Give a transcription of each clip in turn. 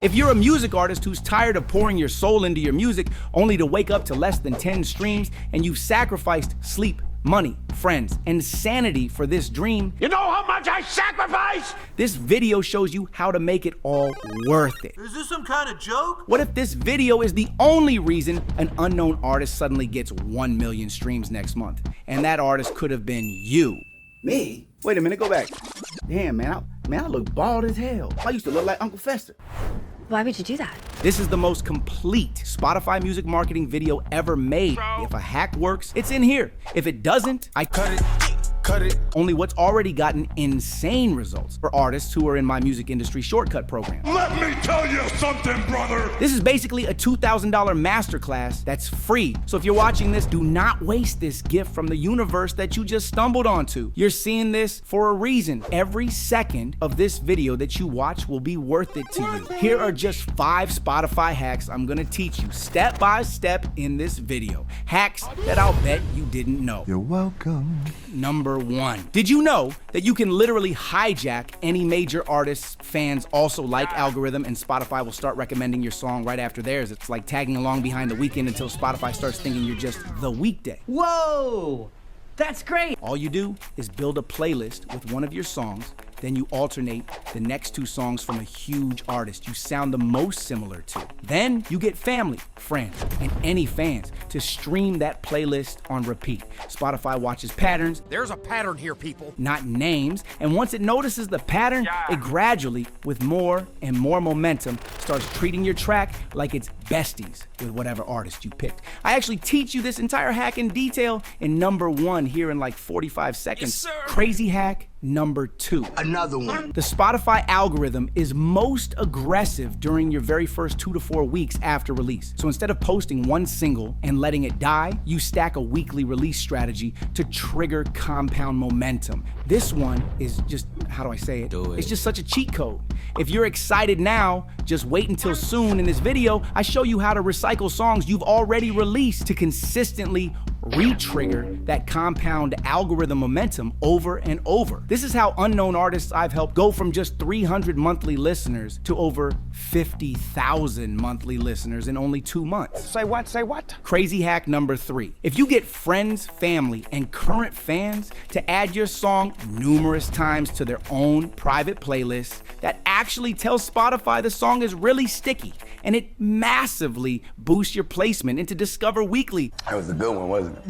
If you're a music artist who's tired of pouring your soul into your music only to wake up to less than 10 streams, and you've sacrificed sleep, money, friends, and sanity for this dream, you know how much I sacrifice? This video shows you how to make it all worth it. Is this some kind of joke? What if this video is the only reason an unknown artist suddenly gets 1 million streams next month? And that artist could have been you. Me? Wait a minute, go back. Damn, man, I look bald as hell. I used to look like Uncle Fester. Why would you do that? This is the most complete Spotify music marketing video ever made. If a hack works, it's in here. If it doesn't, I cut it. Only what's already gotten insane results for artists who are in my music industry shortcut program. Let me tell you something, brother. This is basically a $2,000 masterclass that's free. So if you're watching this, do not waste this gift from the universe that you just stumbled onto. You're seeing this for a reason. Every second of this video that you watch will be worth it to you. Here are just 5 Spotify hacks I'm gonna teach you step by step in this video. Hacks that I'll bet you didn't know. You're welcome. Number 1. Did you know that you can literally hijack any major artist's fans also like algorithm, and Spotify will start recommending your song right after theirs? It's like tagging along behind the weekend until Spotify starts thinking you're just the weekday. Whoa! That's great! All you do is build a playlist with one of your songs, then you alternate the next 2 songs from a huge artist you sound the most similar to. Then you get family, friends, and any fans to stream that playlist on repeat. Spotify watches patterns. There's a pattern here, people. Not names. And once it notices the pattern, it gradually, with more and more momentum, starts treating your track like it's besties with whatever artist you picked. I actually teach you this entire hack in detail in number 1 here in like 45 seconds. Yes, sir. Crazy hack number 2. Another one. The Spotify algorithm is most aggressive during your very first 2 to 4 weeks after release. So instead of posting one single and letting it die, you stack a weekly release strategy to trigger compound momentum. This one is just, how do I say it? It's just such a cheat code. If you're excited now, just wait until soon. In this video, I show you how to recycle songs you've already released to consistently re-trigger that compound algorithm momentum over and over. This is how unknown artists I've helped go from just 300 monthly listeners to over 50,000 monthly listeners in only 2 months. Say what? Say what? Crazy hack number 3. If you get friends, family, and current fans to add your song numerous times to their own private playlists, that actually tells Spotify the song is really sticky, and it massively boosts your placement into Discover Weekly. That was a good one, wasn't it?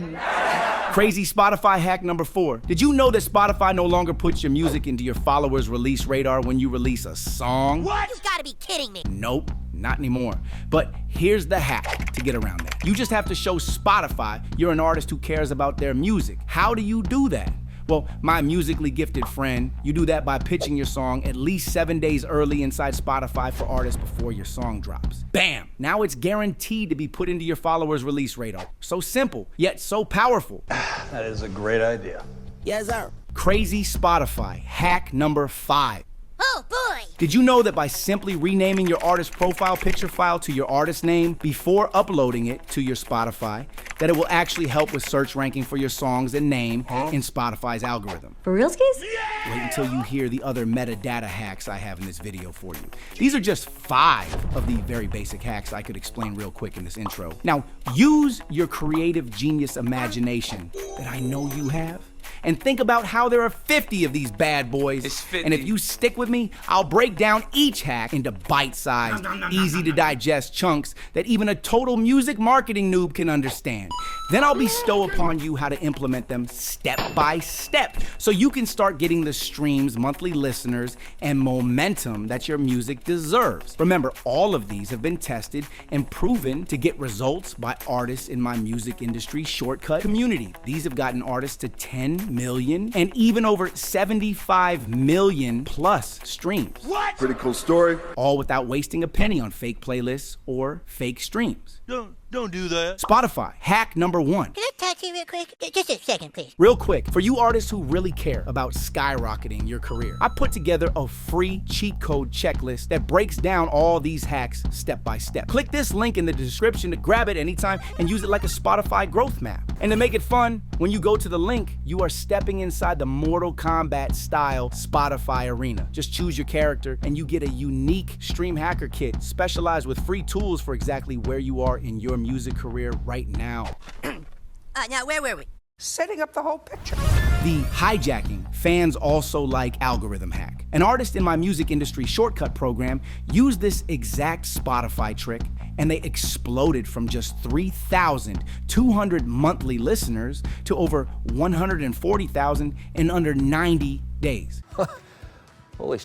Crazy Spotify hack number 4. Did you know that Spotify no longer puts your music into your followers' release radar when you release a song? What? You gotta be kidding me. Nope, not anymore. But here's the hack to get around that. You just have to show Spotify you're an artist who cares about their music. How do you do that? Well, my musically gifted friend, you do that by pitching your song at least 7 days early inside Spotify for artists before your song drops. Bam! Now it's guaranteed to be put into your followers' release radar. So simple, yet so powerful. That is a great idea. Yes, sir. Crazy Spotify hack number 5. Oh boy! Did you know that by simply renaming your artist profile picture file to your artist name before uploading it to your Spotify, that it will actually help with search ranking for your songs and name in Spotify's algorithm? For real skis? Wait until you hear the other metadata hacks I have in this video for you. These are just 5 of the very basic hacks I could explain real quick in this intro. Now, use your creative genius imagination that I know you have, and think about how there are 50 of these bad boys. It's 50. And if you stick with me, I'll break down each hack into bite-sized, easy-to-digest chunks that even a total music marketing noob can understand. Then I'll bestow upon you how to implement them step by step so you can start getting the streams, monthly listeners, and momentum that your music deserves. Remember, all of these have been tested and proven to get results by artists in my music industry shortcut community. These have gotten artists to 10 million and even over 75 million plus streams. What? Pretty cool story. All without wasting a penny on fake playlists or fake streams. Don't do that. Spotify, hack number 1. Can I talk to you real quick? Just a second, please. Real quick, for you artists who really care about skyrocketing your career, I put together a free cheat code checklist that breaks down all these hacks step by step. Click this link in the description to grab it anytime and use it like a Spotify growth map. And to make it fun, when you go to the link, you are stepping inside the Mortal Kombat style Spotify arena. Just choose your character and you get a unique Stream Hacker kit specialized with free tools for exactly where you are in your music career right now. Now, where were we? Setting up the whole picture. The Hijacking, fans also like algorithm hack. An artist in my music industry shortcut program used this exact Spotify trick and they exploded from just 3,200 monthly listeners to over 140,000 in under 90 days. Holy sh**.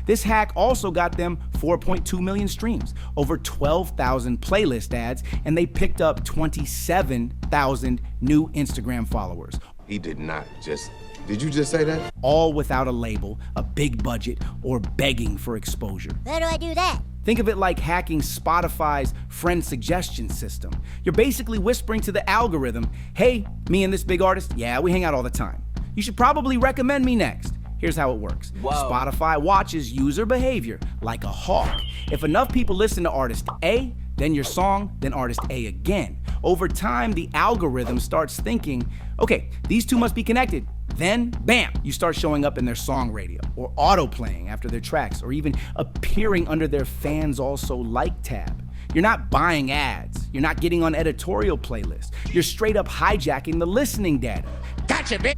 This hack also got them 4.2 million streams, over 12,000 playlist ads, and they picked up 27,000 new Instagram followers. He did not just... Did you just say that? All without a label, a big budget, or begging for exposure. How do I do that? Think of it like hacking Spotify's friend suggestion system. You're basically whispering to the algorithm, hey, me and this big artist, yeah, we hang out all the time. You should probably recommend me next. Here's how it works. Whoa. Spotify watches user behavior like a hawk. If enough people listen to artist A, then your song, then artist A again. Over time, the algorithm starts thinking, okay, these two must be connected. Then, bam, you start showing up in their song radio, or auto-playing after their tracks, or even appearing under their fans also like tab. You're not buying ads. You're not getting on editorial playlists. You're straight up hijacking the listening data. Gotcha, bitch.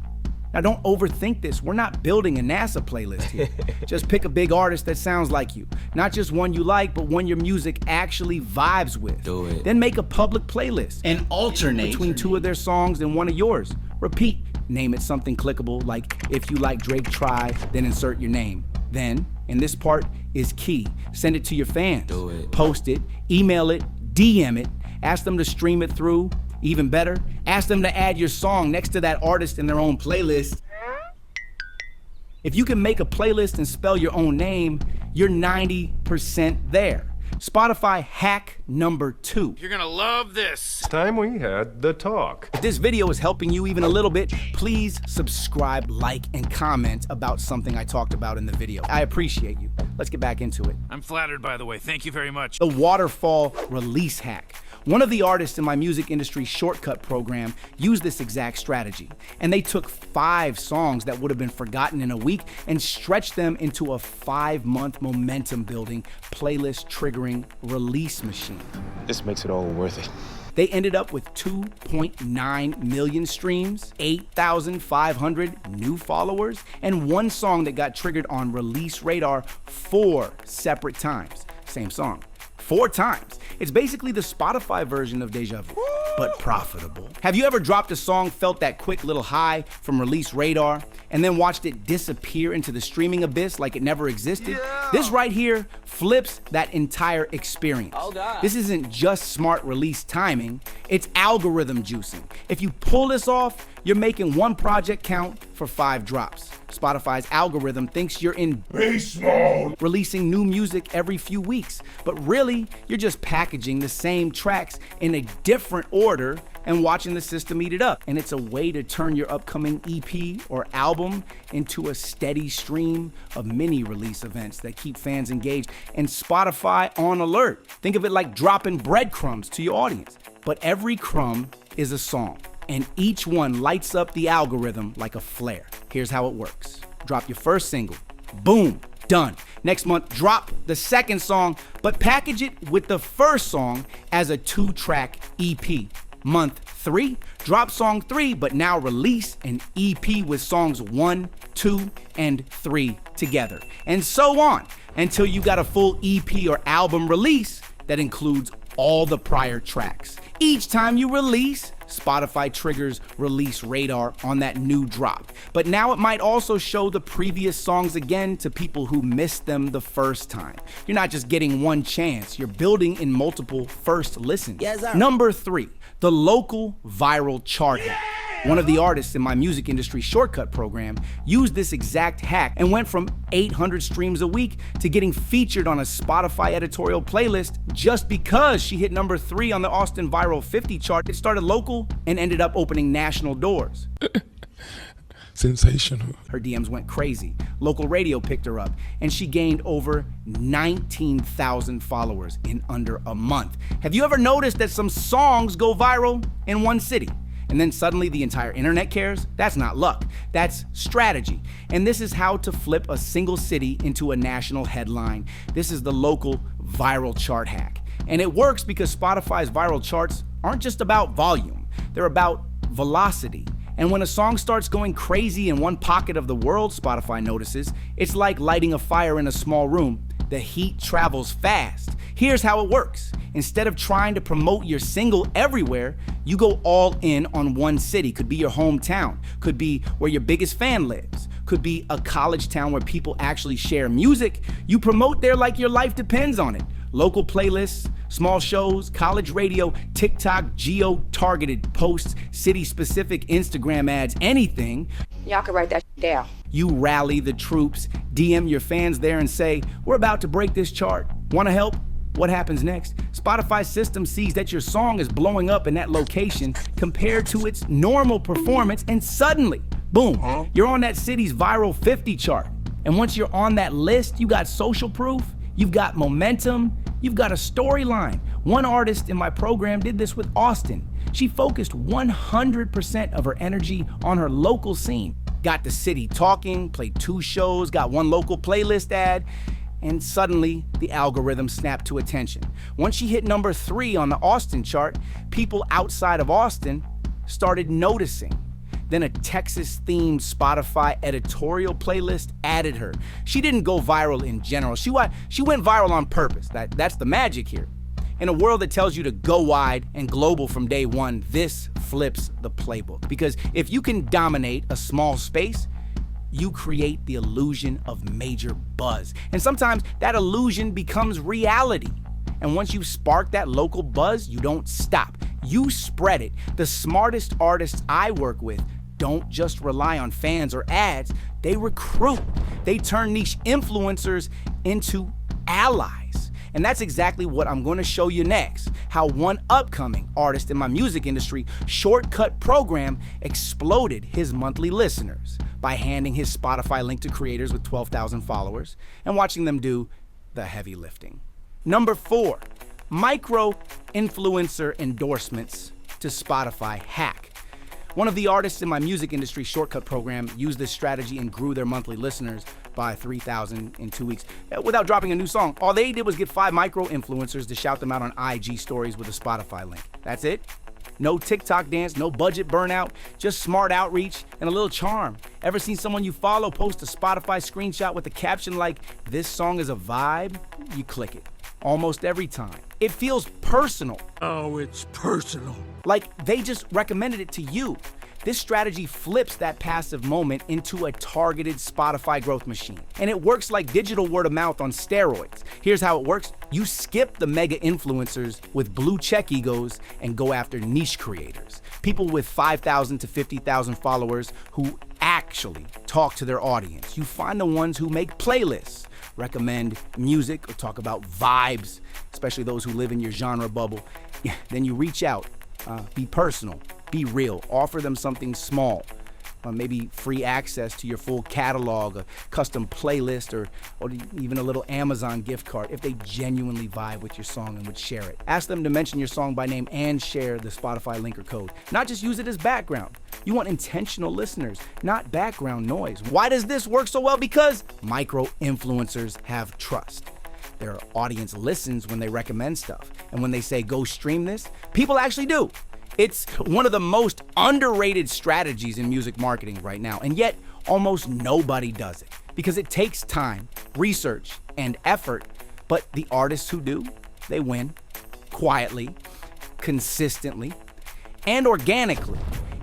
Now don't overthink this. We're not building a NASA playlist here. Just pick a big artist that sounds like you. Not just one you like, but one your music actually vibes with. Do it. Then make a public playlist and alternate between two of their songs and one of yours. Repeat. Name it something clickable, like if you like Drake, try, then insert your name. Then, and this part is key, send it to your fans. Do it. Post it, email it, DM it, ask them to stream it through. Even better, ask them to add your song next to that artist in their own playlist. If you can make a playlist and spell your own name, you're 90% there. Spotify hack number 2. You're gonna love this. Time we had the talk. If this video is helping you even a little bit, please subscribe, like, and comment about something I talked about in the video. I appreciate you. Let's get back into it. I'm flattered, by the way. Thank you very much. The Waterfall release hack. One of the artists in my music industry shortcut program used this exact strategy, and they took 5 songs that would have been forgotten in a week and stretched them into a 5-month momentum building, playlist triggering release machine. This makes it all worth it. They ended up with 2.9 million streams, 8,500 new followers, and one song that got triggered on Release Radar 4 separate times. Same song. 4 times. It's basically the Spotify version of Deja Vu, but profitable. Have you ever dropped a song, felt that quick little high from Release Radar, and then watched it disappear into the streaming abyss like it never existed? Yeah. This right here flips that entire experience. Oh God. This isn't just smart release timing, it's algorithm juicing. If you pull this off, you're making one project count for 5 drops. Spotify's algorithm thinks you're in beast mode, releasing new music every few weeks, but really, you're just packaging the same tracks in a different order and watching the system eat it up. And it's a way to turn your upcoming EP or album into a steady stream of mini release events that keep fans engaged and Spotify on alert. Think of it like dropping breadcrumbs to your audience. But every crumb is a song, and each one lights up the algorithm like a flare. Here's how it works. Drop your first single, boom, done. Next month, drop the second song, but package it with the first song as a 2-track EP. Month 3, drop song 3, but now release an EP with songs 1, 2, and 3 together. And so on, until you got a full EP or album release that includes all the prior tracks. Each time you release, Spotify triggers Release Radar on that new drop. But now it might also show the previous songs again to people who missed them the first time. You're not just getting one chance, you're building in multiple first listens. Yes, sir. Number 3, the local viral chart hack. One of the artists in my music industry shortcut program used this exact hack and went from 800 streams a week to getting featured on a Spotify editorial playlist just because she hit number 3 on the Austin Viral 50 chart. It started local and ended up opening national doors. Sensational. Her DMs went crazy. Local radio picked her up, and she gained over 19,000 followers in under a month. Have you ever noticed that some songs go viral in one city, and then suddenly the entire internet cares? That's not luck, that's strategy. And this is how to flip a single city into a national headline. This is the local viral chart hack. And it works because Spotify's viral charts aren't just about volume, they're about velocity. And when a song starts going crazy in one pocket of the world, Spotify notices, it's like lighting a fire in a small room. The heat travels fast. Here's how it works. Instead of trying to promote your single everywhere, you go all in on one city. Could be your hometown, could be where your biggest fan lives, could be a college town where people actually share music. You promote there like your life depends on it. Local playlists, small shows, college radio, TikTok, geo-targeted posts, city-specific Instagram ads, anything. Y'all can write that down. You rally the troops, DM your fans there and say, we're about to break this chart. Wanna help? What happens next? Spotify's system sees that your song is blowing up in that location compared to its normal performance, and suddenly, boom, you're on that city's viral 50 chart. And once you're on that list, you got social proof, you've got momentum, you've got a storyline. One artist in my program did this with Austin. She focused 100% of her energy on her local scene. Got the city talking, played 2 shows, got 1 local playlist ad, and suddenly the algorithm snapped to attention. Once she hit number 3 on the Austin chart, people outside of Austin started noticing. Then a Texas-themed Spotify editorial playlist added her. She didn't go viral in general. She went viral on purpose. That's the magic here. In a world that tells you to go wide and global from day one, this flips the playbook. Because if you can dominate a small space, you create the illusion of major buzz. And sometimes that illusion becomes reality. And once you spark that local buzz, you don't stop. You spread it. The smartest artists I work with don't just rely on fans or ads, they recruit. They turn niche influencers into allies. And that's exactly what I'm going to show you next, how one upcoming artist in my music industry shortcut program exploded his monthly listeners by handing his Spotify link to creators with 12,000 followers and watching them do the heavy lifting. Number 4, micro-influencer endorsements to Spotify hack. One of the artists in my music industry shortcut program used this strategy and grew their monthly listeners by 3,000 in 2 weeks without dropping a new song. All they did was get 5 micro-influencers to shout them out on IG stories with a Spotify link. That's it. No TikTok dance, no budget burnout, just smart outreach and a little charm. Ever seen someone you follow post a Spotify screenshot with a caption like, "This song is a vibe"? You click it. Almost every time. It feels personal. Oh, it's personal. Like they just recommended it to you. This strategy flips that passive moment into a targeted Spotify growth machine. And it works like digital word of mouth on steroids. Here's how it works. You skip the mega influencers with blue check egos and go after niche creators. People with 5,000 to 50,000 followers who actually talk to their audience. You find the ones who make playlists, recommend music or talk about vibes, especially those who live in your genre bubble. Then you reach out, be personal, be real, offer them something small, maybe free access to your full catalog, a custom playlist, or even a little Amazon gift card if they genuinely vibe with your song and would share it. Ask them to mention your song by name and share the Spotify link or code. Not just use it as background. You want intentional listeners, not background noise. Why does this work so well? Because micro-influencers have trust. Their audience listens when they recommend stuff. And when they say, go stream this, people actually do. It's one of the most underrated strategies in music marketing right now, and yet almost nobody does it because it takes time, research, and effort, but the artists who do, they win quietly, consistently, and organically.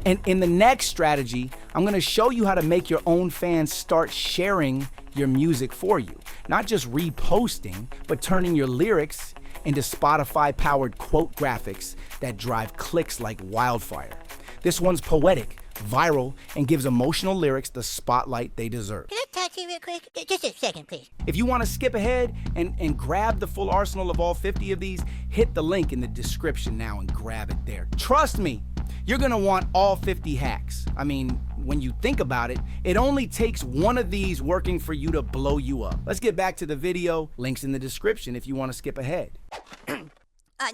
And in the next strategy, I'm gonna show you how to make your own fans start sharing your music for you. Not just reposting, but turning your lyrics into Spotify-powered quote graphics that drive clicks like wildfire. This one's poetic, viral, and gives emotional lyrics the spotlight they deserve. Can I talk to you real quick? Just a second, please. If you want to skip ahead and grab the full arsenal of all 50 of these, hit the link in the description now and grab it there. Trust me, you're gonna want all 50 hacks. I mean, when you think about it, it only takes one of these working for you to blow you up. Let's get back to the video. Links in the description if you want to skip ahead.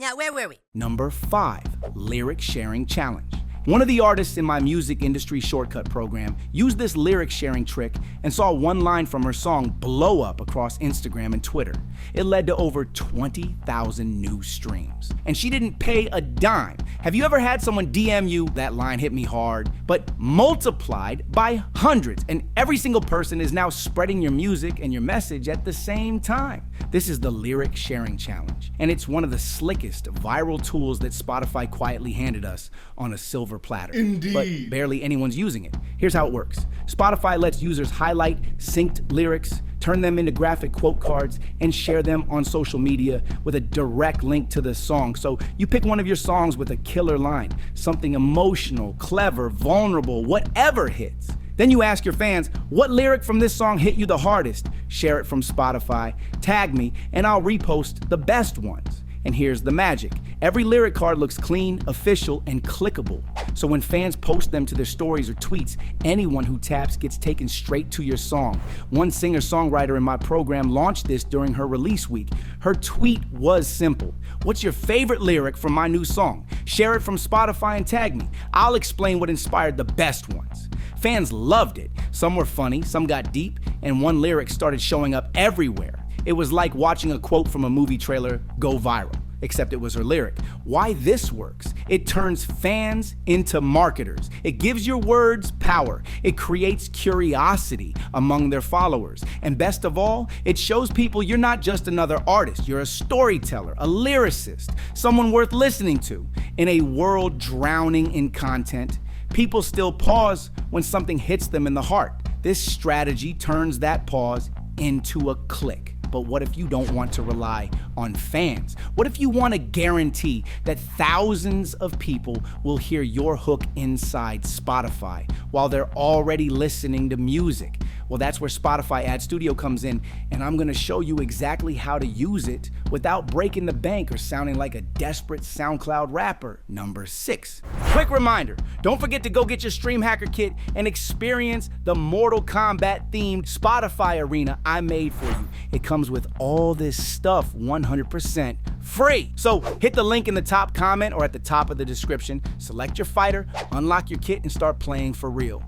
Now where were we? Number 5, lyric sharing challenge. One of the artists in my music industry shortcut program used this lyric sharing trick and saw one line from her song blow up across Instagram and Twitter. It led to over 20,000 new streams. And she didn't pay a dime. Have you ever had someone DM you, "That line hit me hard," but multiplied by hundreds, and every single person is now spreading your music and your message at the same time? This is the lyric sharing challenge, and it's one of the slickest viral tools that Spotify quietly handed us on a silver platter. Indeed. But barely anyone's using it. Here's how it works. Spotify lets users highlight synced lyrics, turn them into graphic quote cards, and share them on social media with a direct link to the song. So you pick one of your songs with a killer line, something emotional, clever, vulnerable, whatever hits. Then you ask your fans, what lyric from this song hit you the hardest? Share it from Spotify, tag me, and I'll repost the best ones. And here's the magic. Every lyric card looks clean, official, and clickable. So when fans post them to their stories or tweets, anyone who taps gets taken straight to your song. One singer-songwriter in my program launched this during her release week. Her tweet was simple. "What's your favorite lyric from my new song? Share it from Spotify and tag me. I'll explain what inspired the best ones." Fans loved it. Some were funny, some got deep, and one lyric started showing up everywhere. It was like watching a quote from a movie trailer go viral, except it was her lyric. Why this works? It turns fans into marketers. It gives your words power. It creates curiosity among their followers. And best of all, it shows people you're not just another artist. You're a storyteller, a lyricist, someone worth listening to. In a world drowning in content, people still pause when something hits them in the heart. This strategy turns that pause into a click. But what if you don't want to rely on fans? What if you want to guarantee that thousands of people will hear your hook inside Spotify while they're already listening to music? Well, that's where Spotify Ad Studio comes in, and I'm gonna show you exactly how to use it without breaking the bank or sounding like a desperate SoundCloud rapper. Number 6. Quick reminder, don't forget to go get your Stream Hacker Kit and experience the Mortal Kombat themed Spotify arena I made for you. It comes with all this stuff 100% free. So hit the link in the top comment or at the top of the description, select your fighter, unlock your kit, and start playing for real.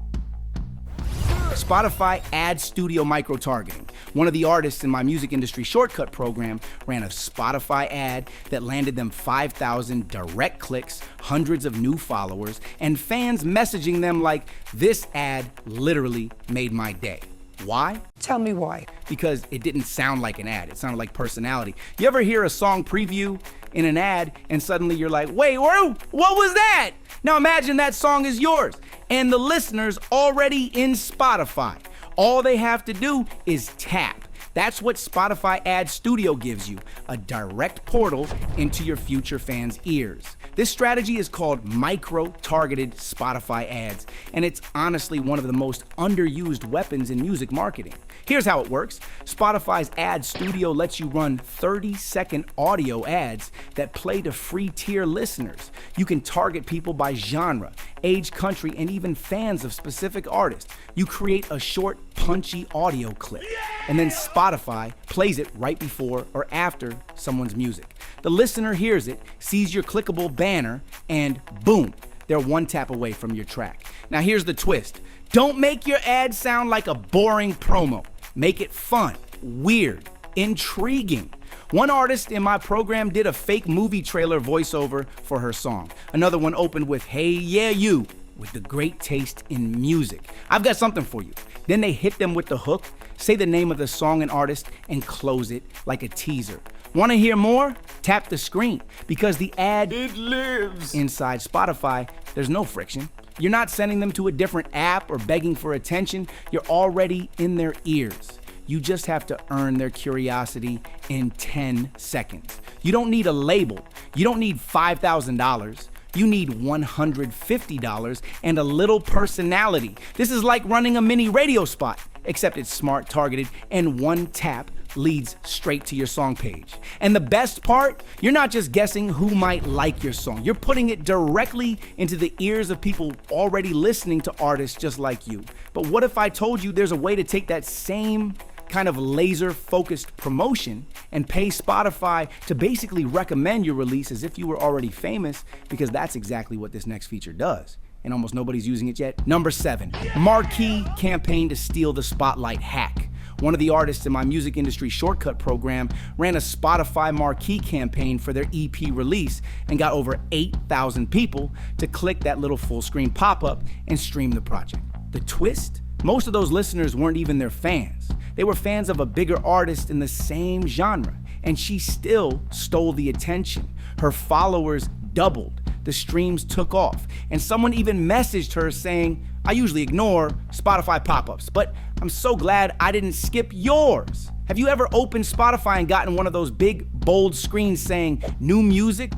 Spotify Ad Studio Micro-Targeting. One of the artists in my music industry shortcut program ran a Spotify ad that landed them 5,000 direct clicks, hundreds of new followers, and fans messaging them like, "This ad literally made my day." Why? Tell me why. Because it didn't sound like an ad, it sounded like personality. You ever hear a song preview in an ad and suddenly you're like, wait, what was that? Now imagine that song is yours and the listener's already in Spotify. All they have to do is tap. That's what Spotify Ad Studio gives you, a direct portal into your future fans' ears. This strategy is called micro-targeted Spotify ads, and it's honestly one of the most underused weapons in music marketing. Here's how it works. Spotify's Ad Studio lets you run 30-second audio ads that play to free tier listeners. You can target people by genre, age, country, and even fans of specific artists. You create a short, punchy audio clip, and then Spotify plays it right before or after someone's music. The listener hears it, sees your clickable banner, and boom, they're one tap away from your track. Now here's the twist. Don't make your ad sound like a boring promo. Make it fun, weird, intriguing. One artist in my program did a fake movie trailer voiceover for her song. Another one opened with, "Hey, yeah, you," with the great taste in music. I've got something for you. Then they hit them with the hook, say the name of the song and artist, and close it like a teaser. Want to hear more? Tap the screen, because the ad lives inside Spotify. There's no friction. You're not sending them to a different app or begging for attention. You're already in their ears. You just have to earn their curiosity in 10 seconds. You don't need a label. You don't need $5,000. You need $150 and a little personality. This is like running a mini radio spot, except it's smart, targeted, and one tap leads straight to your song page. And the best part, you're not just guessing who might like your song. You're putting it directly into the ears of people already listening to artists just like you. But what if I told you there's a way to take that same kind of laser-focused promotion and pay Spotify to basically recommend your release as if you were already famous, because that's exactly what this next feature does. And almost nobody's using it yet. Number 7, Marquee campaign to steal the spotlight hack. One of the artists in my music industry shortcut program ran a Spotify Marquee campaign for their EP release and got over 8,000 people to click that little full screen pop-up and stream the project. The twist? Most of those listeners weren't even their fans. They were fans of a bigger artist in the same genre, and she still stole the attention. Her followers doubled, the streams took off, and someone even messaged her saying, "I usually ignore Spotify pop-ups, but I'm so glad I didn't skip yours." Have you ever opened Spotify and gotten one of those big, bold screens saying, "New music"?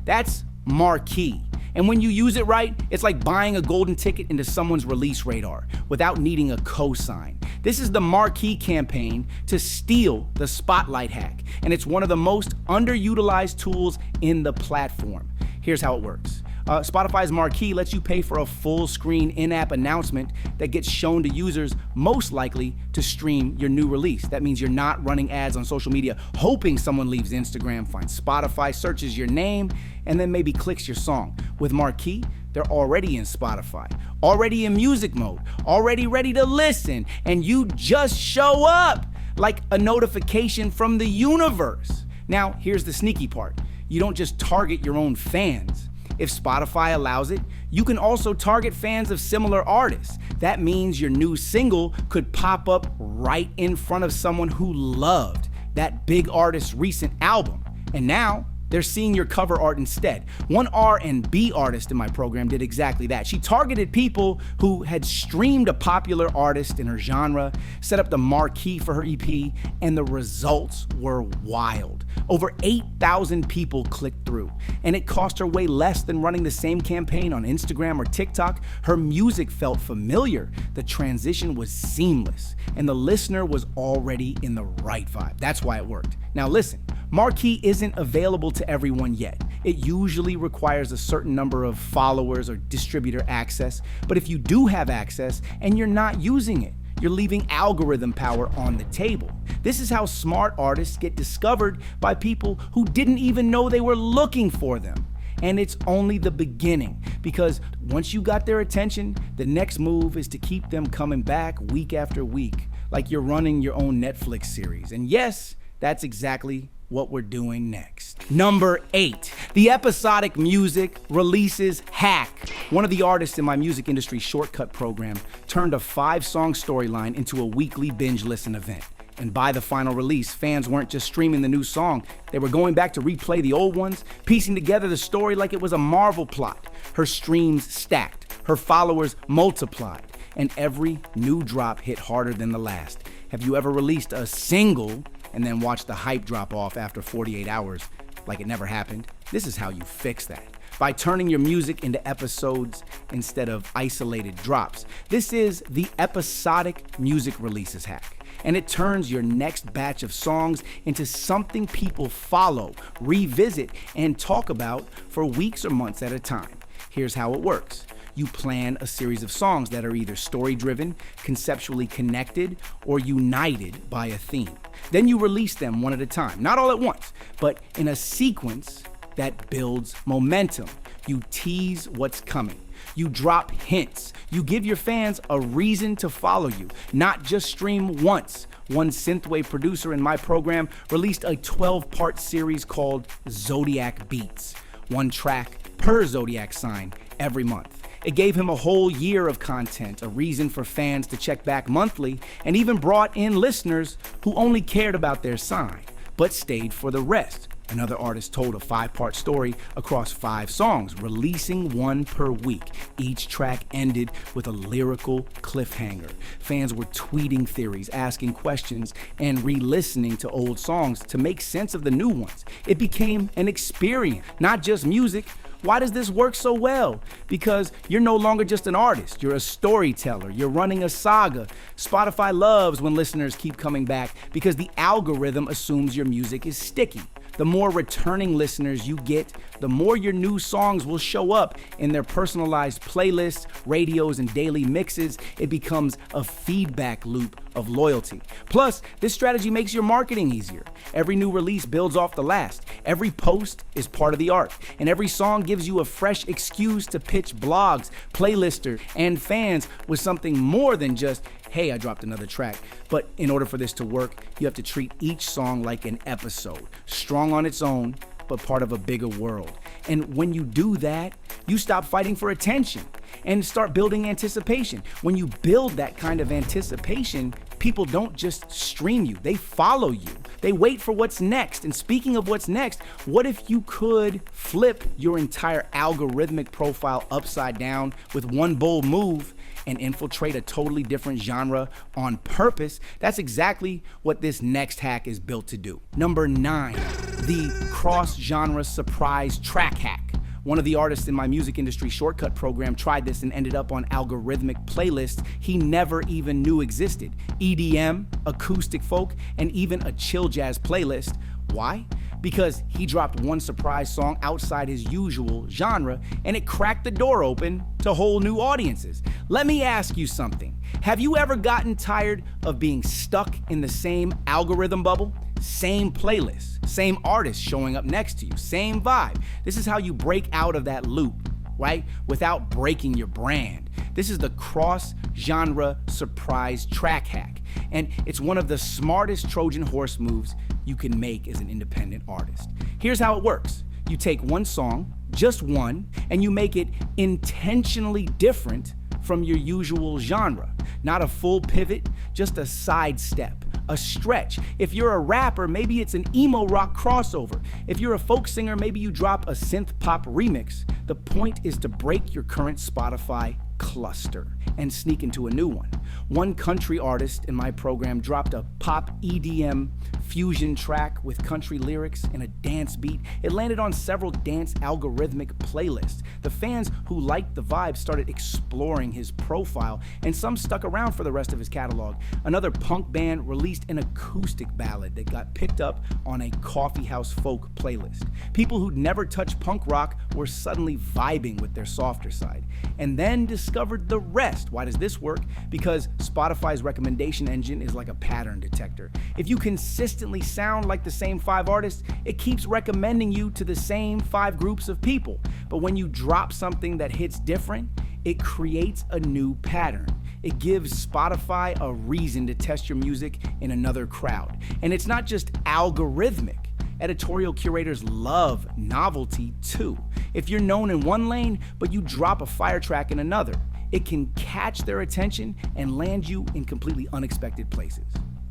That's Marquee. And when you use it right, it's like buying a golden ticket into someone's release radar without needing a cosign. This is the Marquee campaign to steal the spotlight hack, and it's one of the most underutilized tools in the platform. Here's how it works. Spotify's Marquee lets you pay for a full screen in-app announcement that gets shown to users most likely to stream your new release. That means you're not running ads on social media hoping someone leaves Instagram, finds Spotify, searches your name, and then maybe clicks your song. With Marquee, they're already in Spotify, already in music mode, already ready to listen, and you just show up like a notification from the universe. Now, here's the sneaky part. You don't just target your own fans. If Spotify allows it, you can also target fans of similar artists. That means your new single could pop up right in front of someone who loved that big artist's recent album. And now, they're seeing your cover art instead. One R&B artist in my program did exactly that. She targeted people who had streamed a popular artist in her genre, set up the Marquee for her EP, and the results were wild. Over 8,000 people clicked through, and it cost her way less than running the same campaign on Instagram or TikTok. Her music felt familiar, the transition was seamless, and the listener was already in the right vibe. That's why it worked. Now listen, Marquee isn't available to everyone yet. It usually requires a certain number of followers or distributor access, but if you do have access and you're not using it, you're leaving algorithm power on the table. This is how smart artists get discovered by people who didn't even know they were looking for them. And it's only the beginning, because once you got their attention, the next move is to keep them coming back week after week, like you're running your own Netflix series. And yes, that's exactly what we're doing next. Number 8, the Episodic music releases hack. One of the artists in my music industry shortcut program turned a 5-song storyline into a weekly binge listen event. And by the final release, fans weren't just streaming the new song, they were going back to replay the old ones, piecing together the story like it was a Marvel plot. Her streams stacked, her followers multiplied, and every new drop hit harder than the last. Have you ever released a single and then watch the hype drop off after 48 hours like it never happened? This is how you fix that. By turning your music into episodes instead of isolated drops. This is the Episodic music releases hack. And it turns your next batch of songs into something people follow, revisit, and talk about for weeks or months at a time. Here's how it works. You plan a series of songs that are either story-driven, conceptually connected, or united by a theme. Then you release them one at a time, not all at once, but in a sequence that builds momentum. You tease what's coming. You drop hints. You give your fans a reason to follow you, not just stream once. One synthwave producer in my program released a 12-part series called Zodiac Beats, 1 track per zodiac sign every month. It gave him a whole year of content, a reason for fans to check back monthly, and even brought in listeners who only cared about their sign, but stayed for the rest. Another artist told a 5-part story across 5 songs, releasing 1 per week. Each track ended with a lyrical cliffhanger. Fans were tweeting theories, asking questions, and re-listening to old songs to make sense of the new ones. It became an experience, not just music. Why does this work so well? Because you're no longer just an artist, you're a storyteller, you're running a saga. Spotify loves when listeners keep coming back because the algorithm assumes your music is sticky. The more returning listeners you get, the more your new songs will show up in their personalized playlists, radios, and daily mixes. It becomes a feedback loop of loyalty. Plus, this strategy makes your marketing easier. Every new release builds off the last. Every post is part of the art. And every song gives you a fresh excuse to pitch blogs, playlisters, and fans with something more than just, hey, I dropped another track. But in order for this to work, you have to treat each song like an episode, strong on its own, but part of a bigger world. And when you do that, you stop fighting for attention and start building anticipation. When you build that kind of anticipation, people don't just stream you, they follow you. They wait for what's next. And speaking of what's next, what if you could flip your entire algorithmic profile upside down with one bold move and infiltrate a totally different genre on purpose? That's exactly what this next hack is built to do. Number 9, the cross-genre surprise track hack. One of the artists in my music industry shortcut program tried this and ended up on algorithmic playlists he never even knew existed. EDM, acoustic folk, and even a chill jazz playlist. Why? Because he dropped one surprise song outside his usual genre and it cracked the door open to whole new audiences. Let me ask you something. Have you ever gotten tired of being stuck in the same algorithm bubble? Same playlist, same artist showing up next to you, same vibe. This is how you break out of that loop, right? Without breaking your brand. This is the cross-genre surprise track hack. And it's one of the smartest Trojan horse moves you can make as an independent artist. Here's how it works. You take one song, just one, and you make it intentionally different from your usual genre. Not a full pivot, just a sidestep, a stretch. If you're a rapper, maybe it's an emo rock crossover. If you're a folk singer, maybe you drop a synth pop remix. The point is to break your current Spotify cluster and sneak into a new one. One country artist in my program dropped a pop EDM fusion track with country lyrics and a dance beat. It landed on several dance algorithmic playlists. The fans who liked the vibe started exploring his profile, and some stuck around for the rest of his catalog. Another punk band released an acoustic ballad that got picked up on a coffeehouse folk playlist. People who'd never touched punk rock were suddenly vibing with their softer side, and then discovered the rest. Why does this work? Because Spotify's recommendation engine is like a pattern detector. If you consistently sound like the same 5 artists, it keeps recommending you to the same 5 groups of people. But when you drop something that hits different, it creates a new pattern. It gives Spotify a reason to test your music in another crowd. And it's not just algorithmic. Editorial curators love novelty too. If you're known in one lane, but you drop a fire track in another, it can catch their attention and land you in completely unexpected places.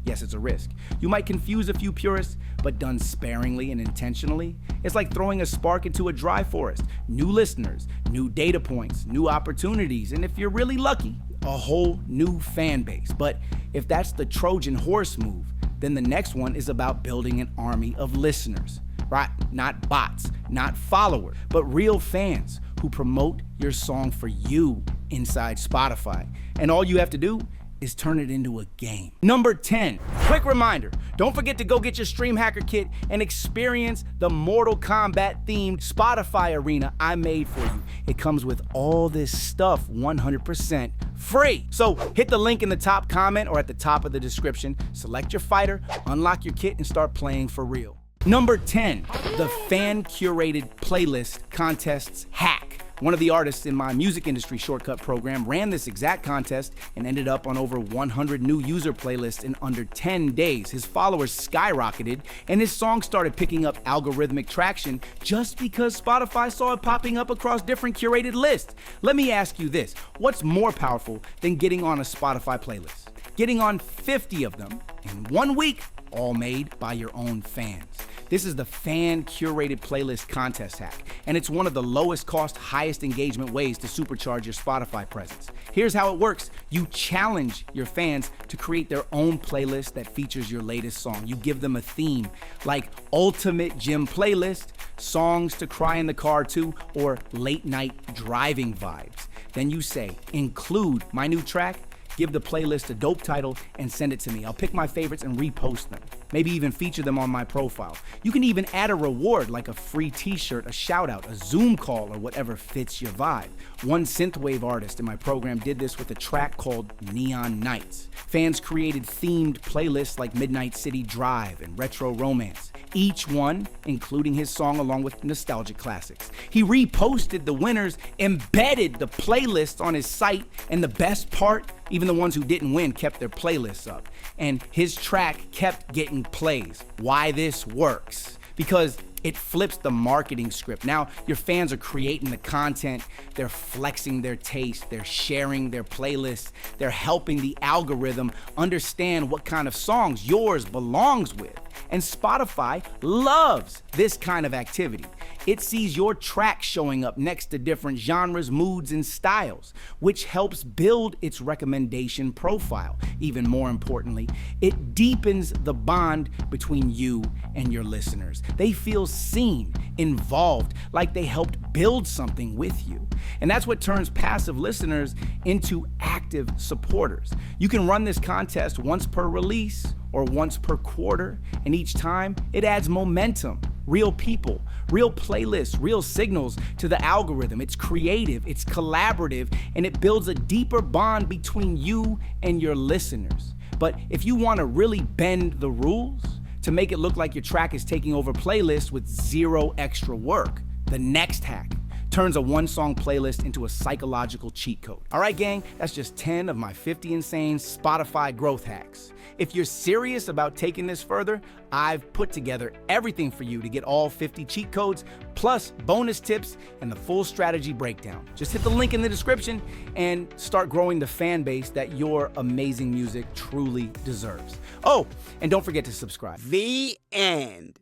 Yes, it's a risk. You might confuse a few purists, but done sparingly and intentionally, it's like throwing a spark into a dry forest. New listeners, new data points, new opportunities, and if you're really lucky, a whole new fan base. But if that's the Trojan horse move, then the next one is about building an army of listeners, right? Not bots, not followers, but real fans who promote your song for you inside Spotify. And all you have to do is turn it into a game. Number 10, quick reminder, don't forget to go get your Stream Hacker Kit and experience the Mortal Kombat themed Spotify arena I made for you. It comes with all this stuff 100% free. So hit the link in the top comment or at the top of the description, select your fighter, unlock your kit, and start playing for real. Number 10, the Fan-Curated Playlist Contests hack. One of the artists in my music industry shortcut program ran this exact contest and ended up on over 100 new user playlists in under 10 days. His followers skyrocketed and his song started picking up algorithmic traction just because Spotify saw it popping up across different curated lists. Let me ask you this, what's more powerful than getting on a Spotify playlist? Getting on 50 of them in 1 week, all made by your own fans. This is the Fan-Curated Playlist Contest hack, and it's one of the lowest cost, highest engagement ways to supercharge your Spotify presence. Here's how it works. You challenge your fans to create their own playlist that features your latest song. You give them a theme, like Ultimate Gym Playlist, songs to cry in the car to, or late night driving vibes. Then you say, include my new track, give the playlist a dope title, and send it to me. I'll pick my favorites and repost them. Maybe even feature them on my profile. You can even add a reward like a free t-shirt, a shout out, a Zoom call, or whatever fits your vibe. One synthwave artist in my program did this with a track called Neon Nights. Fans created themed playlists like Midnight City Drive and Retro Romance, each one including his song along with nostalgic classics. He reposted the winners, embedded the playlist on his site, and the best part, even the ones who didn't win kept their playlists up. And his track kept getting plays. Why this works? Because it flips the marketing script. Now your fans are creating the content, they're flexing their taste, they're sharing their playlists, they're helping the algorithm understand what kind of songs yours belongs with. And Spotify loves this kind of activity. It sees your track showing up next to different genres, moods, and styles, which helps build its recommendation profile. Even more importantly, it deepens the bond between you and your listeners. They feel seen, involved, like they helped build something with you. And that's what turns passive listeners into active supporters. You can run this contest once per release or once per quarter, and each time it adds momentum, real people, real playlists, real signals to the algorithm. It's creative, it's collaborative, and it builds a deeper bond between you and your listeners. But if you want to really bend the rules to make it look like your track is taking over playlists with zero extra work, the next hack turns a one-song playlist into a psychological cheat code. All right, gang, that's just 10 of my 50 insane Spotify growth hacks. If you're serious about taking this further, I've put together everything for you to get all 50 cheat codes, plus bonus tips and the full strategy breakdown. Just hit the link in the description and start growing the fan base that your amazing music truly deserves. Oh, and don't forget to subscribe. The end.